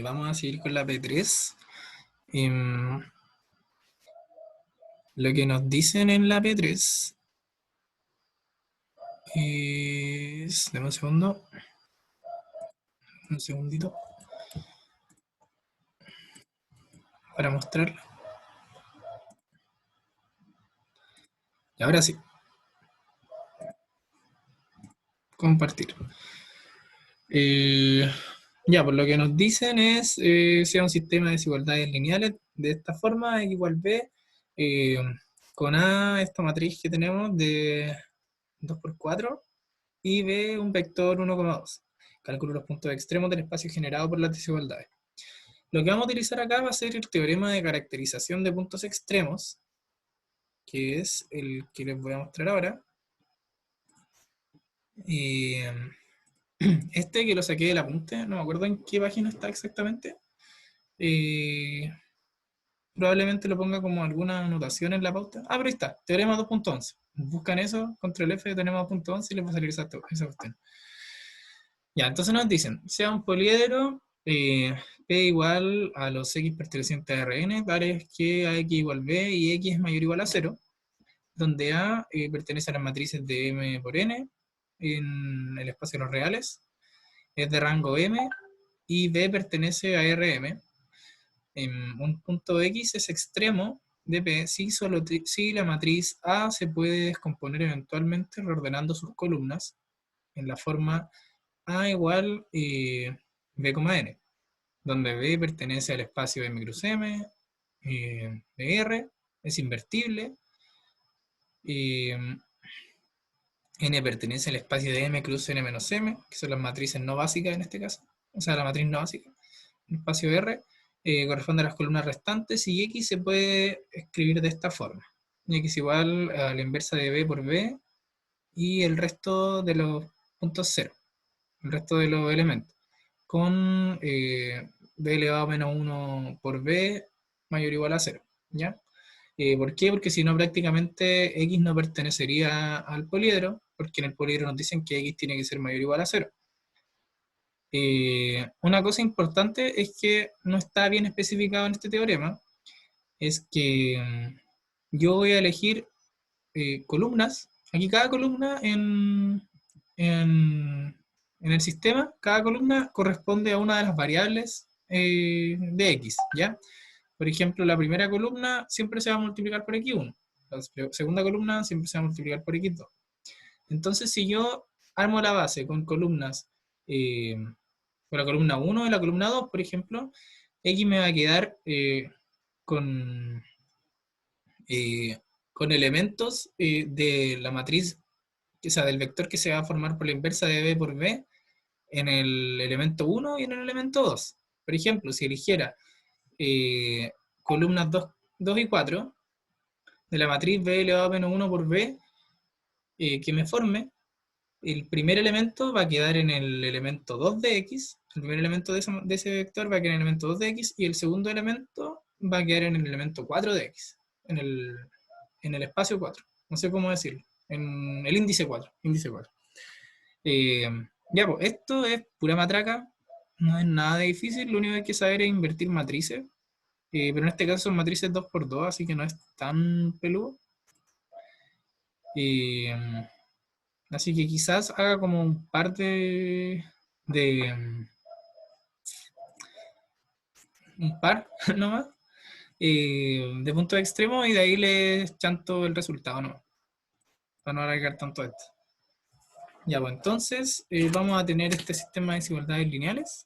Vamos a seguir con la P3. Em, lo que nos dicen en la P3 es... Dame un segundito, para mostrarlo. Y ahora sí, compartir. Eh, ya, pues lo que nos dicen es, sea un sistema de desigualdades lineales de esta forma, X igual B, eh, con A, esta matriz que tenemos de 2 por 4, y B, un vector 1,2. Calculo los puntos extremos del espacio generado por las desigualdades. Lo que vamos a utilizar acá va a ser el teorema de caracterización de puntos extremos, que es el que les voy a mostrar ahora. Este que lo saqué del apunte, no me acuerdo en qué página está exactamente. Eh, Probablemente lo ponga como alguna anotación en la pauta. Ah, pero ahí está, teorema 2.11. Buscan eso, control F, teorema 2.11 y les va a salir esa cuestión. Ya, entonces nos dicen, sea un poliedro, P igual a los X pertenecientes a Rn, tales que AX igual B y X es mayor o igual a 0, donde A pertenece a las matrices de M por N en el espacio de los reales, es de rango M, y B pertenece a Rm. Un punto X es extremo de P si la matriz A se puede descomponer eventualmente reordenando sus columnas en la forma A igual B, N, donde B pertenece al espacio M cruz M, de R, es invertible, N pertenece al espacio de M cruz N menos M, que son las matrices no básicas en este caso, o sea, la matriz no básica. El espacio R corresponde a las columnas restantes y X se puede escribir de esta forma. X igual a la inversa de B por B y el resto de los puntos cero, el resto de los elementos, con B elevado a menos 1 por B mayor o igual a 0. ¿Ya? ¿Por qué? Porque si no, prácticamente X no pertenecería al poliedro, porque en el poliedro nos dicen que X tiene que ser mayor o igual a 0. Una cosa importante es que no está bien especificado en este teorema, es que yo voy a elegir columnas. Aquí cada columna en el sistema, cada columna corresponde a una de las variables de X, ¿ya? Por ejemplo, la primera columna siempre se va a multiplicar por X1. La segunda columna siempre se va a multiplicar por X2. Entonces, si yo armo la base con columnas, con la columna 1 y la columna 2, por ejemplo, X me va a quedar con, con elementos de la matriz, o sea, del vector que se va a formar por la inversa de B por B en el elemento 1 y en el elemento 2. Por ejemplo, si eligiera columnas 2 y 4 de la matriz B elevado a menos 1 por B que me forme, el primer elemento va a quedar en el elemento 2 de X, el primer elemento de ese vector va a quedar en el elemento 2 de X y el segundo elemento va a quedar en el elemento 4 de X, en el espacio 4, no sé cómo decirlo, en el índice 4. Índice 4. Eh, ya, pues esto es pura matraca, no es nada de difícil, lo único que hay que saber es invertir matrices, pero en este caso son matrices 2x2, así que no es tan peludo. Eh, Así que quizás haga como un par de un par nomás, de puntos extremos y de ahí les chanto el resultado, ¿no? Para no alargar tanto esto. Ya, pues entonces vamos a tener este sistema de desigualdades lineales.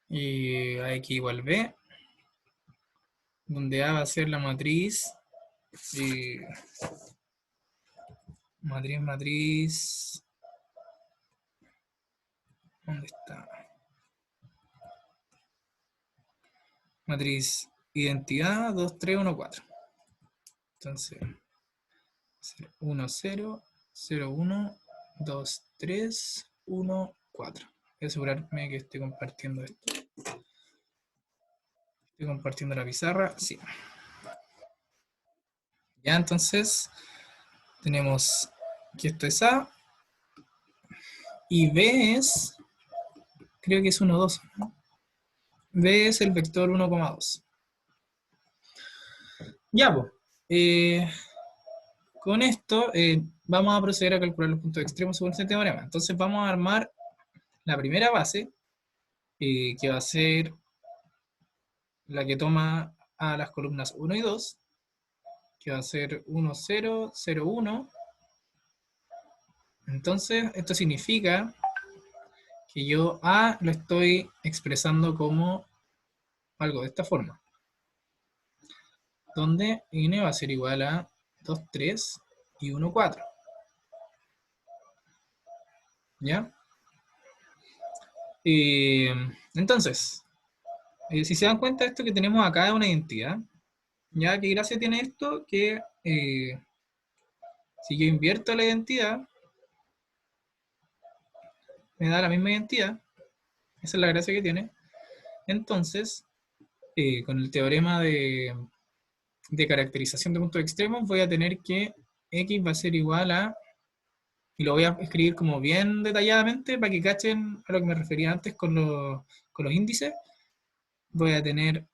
AX igual B, donde A va a ser la matriz, eh, matriz, ¿dónde está? Matriz identidad 2, 3, 1, 4. Entonces, 1, 0, 0, 1, 2, 3, 1, 4. Voy a asegurarme que estoy compartiendo esto. Estoy compartiendo la pizarra, sí. Ya, entonces, tenemos que esto es A, Y B es, creo que es 1, 2, ¿no? B es el vector 1,2. Ya, pues. Con esto vamos a proceder a calcular los puntos extremos según este teorema. Entonces vamos a armar la primera base, que va a ser la que toma a las columnas 1 y 2, que va a ser 1, 0, 0, 1. Entonces esto significa que yo A lo estoy expresando como algo de esta forma, donde n va a ser igual a 2, 3 y 1, 4. ¿Ya? Entonces, si se dan cuenta, esto que tenemos acá es una identidad. ¿Ya? ¿Qué gracia tiene esto? Que si yo invierto la identidad, me da la misma identidad. Esa es la gracia que tiene. Entonces, con el teorema de caracterización de puntos extremos, voy a tener que x va a ser igual a, y lo voy a escribir como bien detalladamente para que cachen a lo que me refería antes con los índices. Voy a tener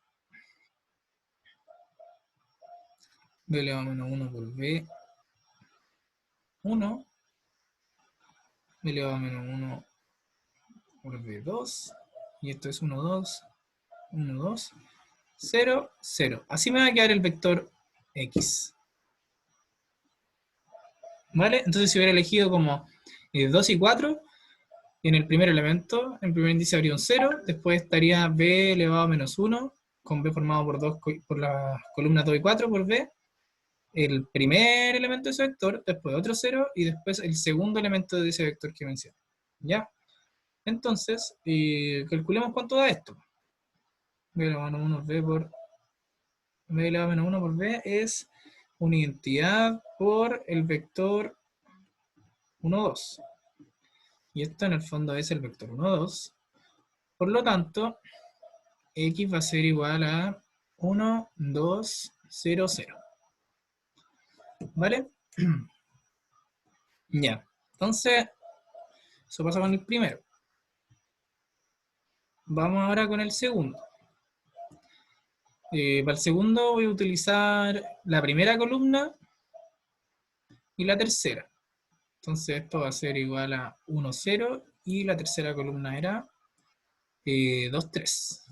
b elevado a menos 1 por b1, b elevado a menos 1 por b2, y esto es 1, 2, 1, 2, 0, 0. Así me va a quedar el vector x. ¿Vale? Entonces si hubiera elegido como 2 y 4, en el primer elemento, en el primer índice habría un 0, después estaría b elevado a menos 1, con b formado por las columnas 2 y 4 por b, el primer elemento de ese vector, después otro 0, y después el segundo elemento de ese vector que mencioné. ¿Ya? Entonces, calculemos cuánto da esto. B elevado a menos 1 b por b elevado a menos 1 por b es una identidad por el vector 1, 2. Y esto en el fondo es el vector 1, 2. Por lo tanto, x va a ser igual a 1, 2, 0, 0. ¿Vale? Ya. Entonces, eso pasa con el primero. Vamos ahora con el segundo. Para el segundo voy a utilizar la primera columna y la tercera. Entonces esto va a ser igual a 1, 0 y la tercera columna era 2, 3.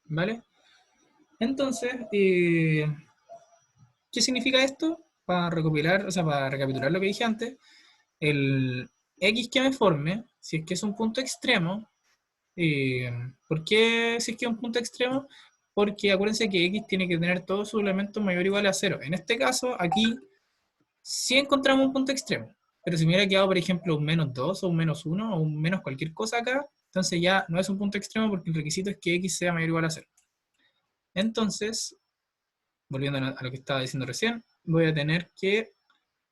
¿Vale? Entonces, ¿qué significa esto? Para recopilar, o sea, para recapitular lo que dije antes, el x que me forme, si es que es un punto extremo, ¿por qué si es que es un punto extremo? Porque acuérdense que x tiene que tener todos sus elementos mayor o igual a 0. En este caso, aquí sí encontramos un punto extremo. Pero si me hubiera quedado, por ejemplo, un menos 2 o un menos 1 o un menos cualquier cosa acá, entonces ya no es un punto extremo porque el requisito es que x sea mayor o igual a 0. Entonces, volviendo a lo que estaba diciendo recién, voy a tener que,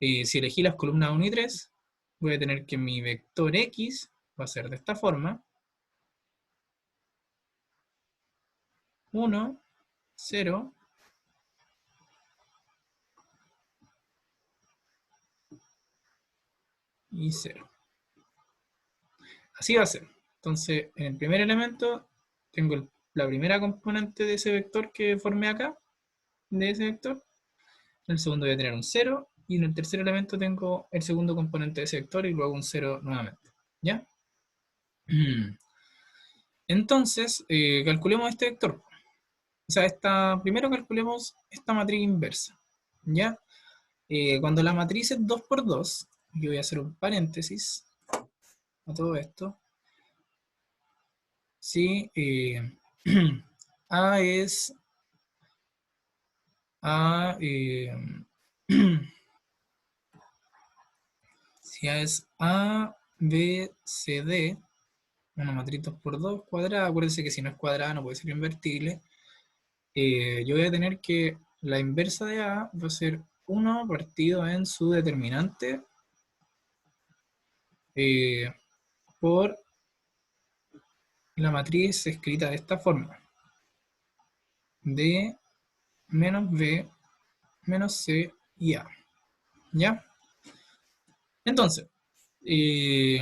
si elegí las columnas 1 y 3, voy a tener que mi vector x va a ser de esta forma: 1, 0, y 0. Así va a ser. Entonces, en el primer elemento tengo la primera componente de ese vector que formé acá, de ese vector. En el segundo voy a tener un 0, y en el tercer elemento tengo el segundo componente de ese vector y luego un 0 nuevamente. ¿Ya? Entonces, calculemos este vector. O sea, primero calculemos esta matriz inversa. ¿Ya? Cuando la matriz es 2 por 2, yo voy a hacer un paréntesis a todo esto. Si A es A, si A es A, B, C, D, una matriz 2 por 2 cuadrada, acuérdense que si no es cuadrada no puede ser invertible. Yo voy a tener que la inversa de A va a ser 1 partido en su determinante por la matriz escrita de esta forma: D menos B menos C y A. ¿Ya? Entonces, eh,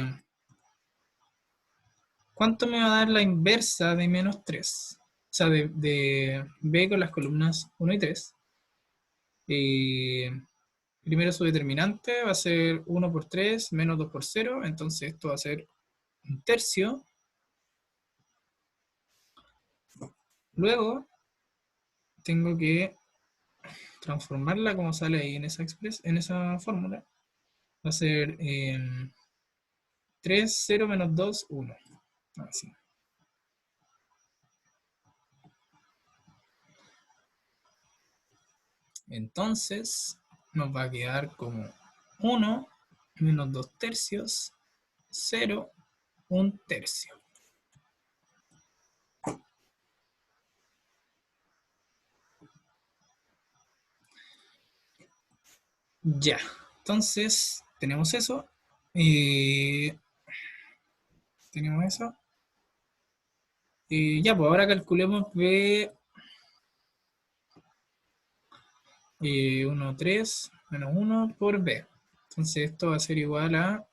¿cuánto me va a dar la inversa de menos 3? O sea, de b con las columnas 1 y 3. Primero su determinante va a ser 1 por 3 menos 2 por 0. Entonces esto va a ser un tercio. Luego tengo que transformarla como sale ahí en esa fórmula. Va a ser 3, 0 menos 2, 1. Así. Entonces nos va a quedar como 1 menos 2 tercios, 0, 1 tercio. Ya, entonces tenemos eso. Tenemos eso. Ya, pues ahora calculemos B 1, 3 menos 1 por B. Entonces esto va a ser igual a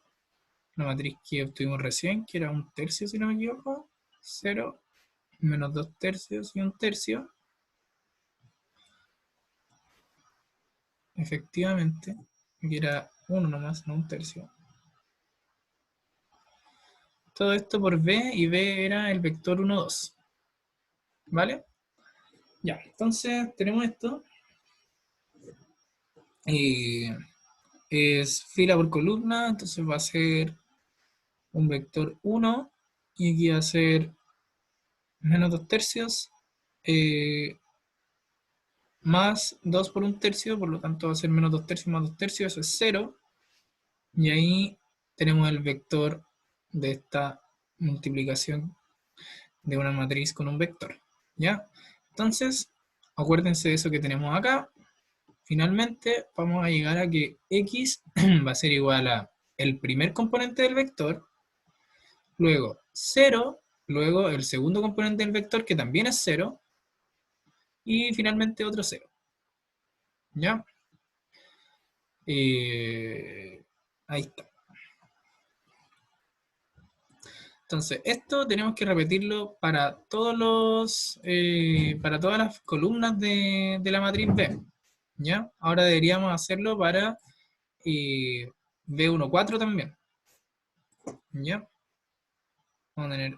la matriz que obtuvimos recién, que era 1 tercio si no me equivoco. 0 menos 2 tercios y 1 tercio. Efectivamente, que era 1 nomás, no 1 tercio. Todo esto por B, y B era el vector 1, 2. ¿Vale? Ya, entonces tenemos esto. Es fila por columna, entonces va a ser un vector 1, y aquí va a ser menos 2 tercios, eh, más 2 por 1 tercio, por lo tanto va a ser menos 2 tercios más 2 tercios, eso es 0. Y ahí tenemos el vector de esta multiplicación de una matriz con un vector. ¿Ya? Entonces, acuérdense de eso que tenemos acá. Finalmente, vamos a llegar a que x va a ser igual a el primer componente del vector, luego 0, luego el segundo componente del vector, que también es 0, y finalmente otro 0. ¿Ya? Ahí está. Entonces, esto tenemos que repetirlo para para todas las columnas de la matriz B. ¿Ya? Ahora deberíamos hacerlo para B14 también. ¿Ya? Vamos a tener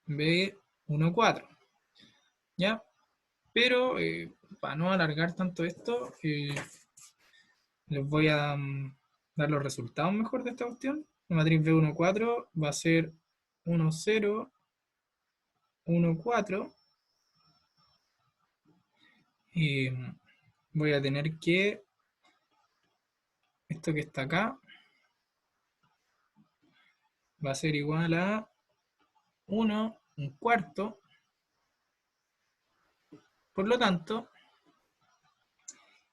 B14. ¿Ya? Pero para no alargar tanto esto, les voy a dar los resultados mejor de esta cuestión. La matriz B14 va a ser 1, 0, 1, 4. Eh, Voy a tener que, esto que está acá, va a ser igual a 1, un cuarto. Por lo tanto,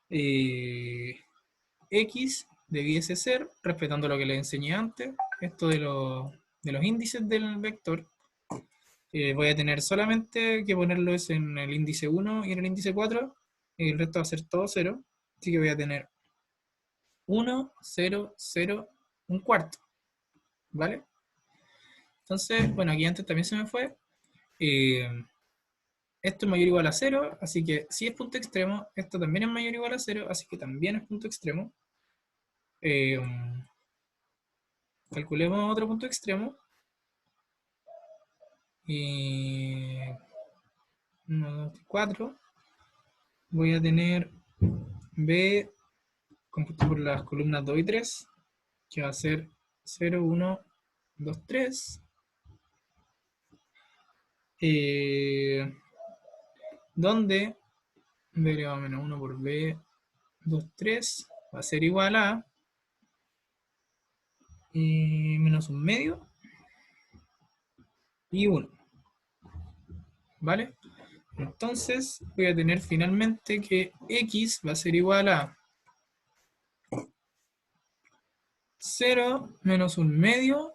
x debiese ser, respetando lo que les enseñé antes, esto de los índices del vector, voy a tener solamente que ponerlos en el índice 1 y en el índice 4, y el resto va a ser todo 0, así que voy a tener 1, 0, 0, un cuarto, ¿vale? Entonces, bueno, aquí antes también se me fue. Eh, Esto es mayor o igual a 0, así que si es punto extremo, esto también es mayor o igual a 0, así que también es punto extremo. Eh, Calculemos otro punto extremo. Y 1, 2, 4. Voy a tener B compuesto por las columnas 2 y 3, que va a ser 0, 1, 2, 3. Donde B elevado a menos 1 por B 2, 3 va a ser igual a menos un medio y 1. ¿Vale? Entonces voy a tener finalmente que x va a ser igual a 0 menos un medio,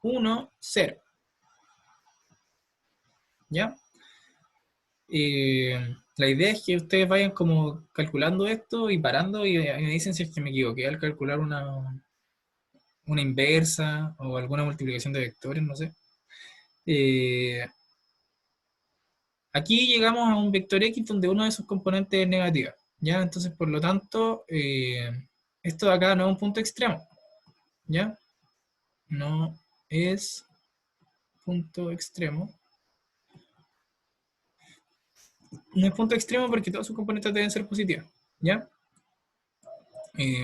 1, 0. ¿Ya? La idea es que ustedes vayan como calculando esto y parando y me dicen si es que me equivoqué al calcular una inversa o alguna multiplicación de vectores, no sé. Eh, Aquí llegamos a un vector X donde uno de sus componentes es negativa, ¿ya? Entonces, por lo tanto, esto de acá no es un punto extremo, ¿ya? No es punto extremo. No es punto extremo porque todos sus componentes deben ser positivos, ¿ya?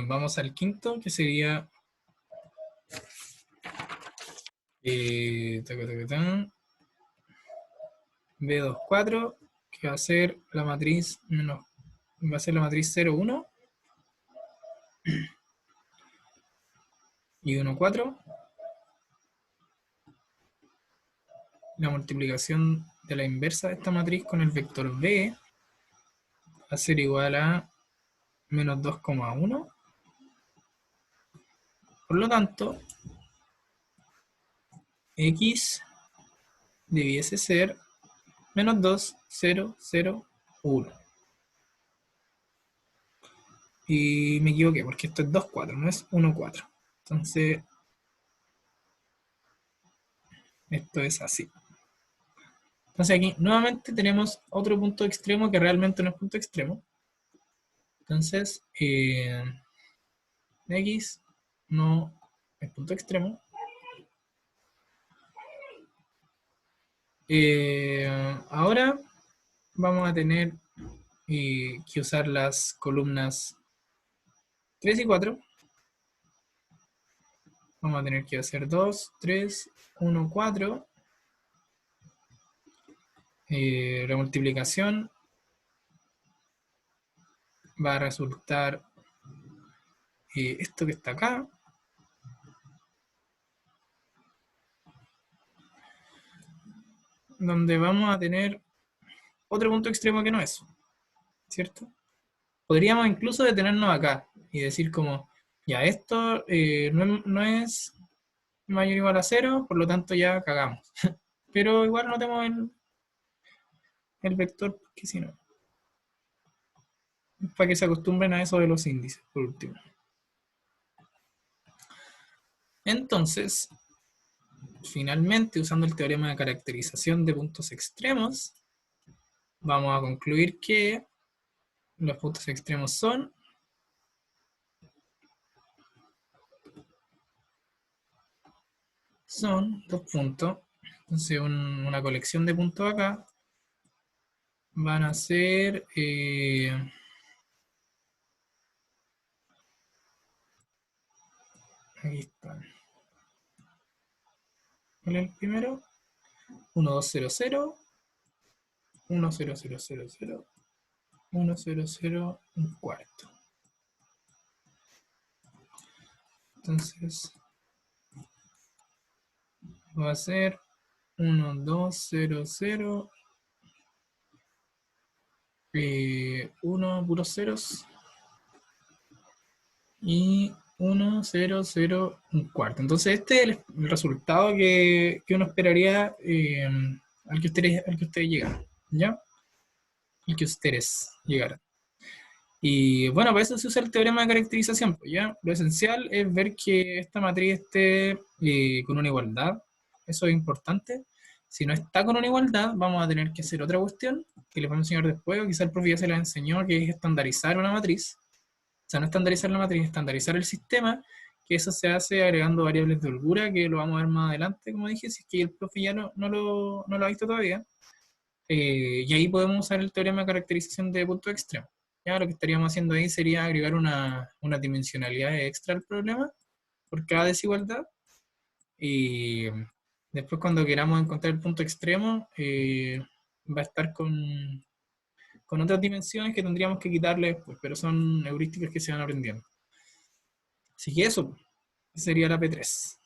Vamos al quinto, que sería taca, taca, tan, B24, que va a ser la matriz menos, va a ser la matriz 0, 1 y 1, 4. La multiplicación de la inversa de esta matriz con el vector B va a ser igual a menos 2,1. Por lo tanto, X debiese ser menos 2, 0, 0, 1. Y me equivoqué porque esto es 2, 4, no es 1, 4. Entonces, esto es así. Entonces aquí nuevamente tenemos otro punto extremo que realmente no es punto extremo. Entonces, X no es punto extremo. Ahora vamos a tener que usar las columnas 3 y 4. Vamos a tener que hacer 2, 3, 1, 4. La multiplicación va a resultar esto que está acá, donde vamos a tener otro punto extremo que no es, ¿cierto? Podríamos incluso detenernos acá y decir como, ya esto no es mayor o igual a 0, por lo tanto ya cagamos. Pero igual no tenemos el vector, porque si no, para que se acostumbren a eso de los índices, por último. Entonces, finalmente, usando el teorema de caracterización de puntos extremos, vamos a concluir que los puntos extremos son dos puntos. Entonces, una colección de puntos acá van a ser aquí están. ¿Cuál es el primero? 1, 2, 0, 0, 1, 0, 0, 0, 0, 1, 0, 0, un cuarto. Entonces, va a ser 1, 2, 0, 0, 1, puros ceros, y 1, 0, 0, un cuarto. Entonces este es el resultado que uno esperaría al que ustedes llegaran, ¿ya? Al que ustedes llegaran. Y bueno, para eso se usa el teorema de caracterización, pues, ¿ya? Lo esencial es ver que esta matriz esté con una igualdad, eso es importante. Si no está con una igualdad, vamos a tener que hacer otra cuestión, que les vamos a enseñar después, o quizá el profe ya se la enseñó, que es estandarizar una matriz. O sea, no estandarizar la matriz, estandarizar el sistema, que eso se hace agregando variables de holgura, que lo vamos a ver más adelante, como dije, si es que el profe ya no lo ha visto todavía. Y ahí podemos usar el teorema de caracterización de punto extremo. Ya lo que estaríamos haciendo ahí sería agregar una dimensionalidad extra al problema por cada desigualdad. Y después cuando queramos encontrar el punto extremo, va a estar con otras dimensiones que tendríamos que quitarle después, pero son heurísticas que se van aprendiendo. Así que eso sería la P3.